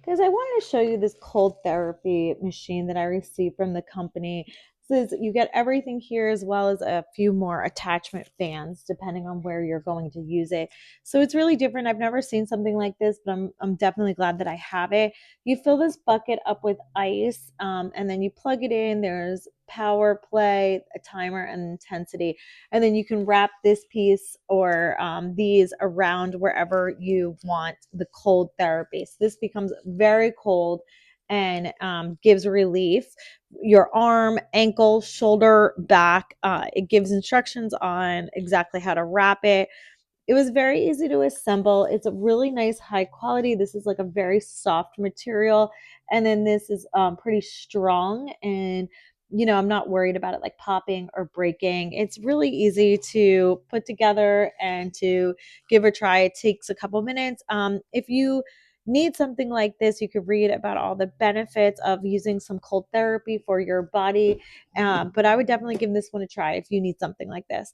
Because I wanted to show you this cold therapy machine that I received from the company. Says you get everything here as well as a few more attachment fans depending on where you're going to use it. So it's really different. I've never seen something like this, but I'm definitely glad that I have it. You fill this bucket up with ice, and then you plug it in. There's power play, a timer, and intensity, and then you can wrap this piece or these around wherever you want the cold therapy. So this becomes very cold and gives relief. Your arm, ankle, shoulder, back. It gives instructions on exactly how to wrap it. It was very easy to assemble. It's a really nice high quality. This is like a very soft material. And then this is pretty strong. And, I'm not worried about it like popping or breaking. It's really easy to put together and to give a try. It takes a couple minutes. If you need something like this, you could read about all the benefits of using some cold therapy for your body. But I would definitely give this one a try if you need something like this.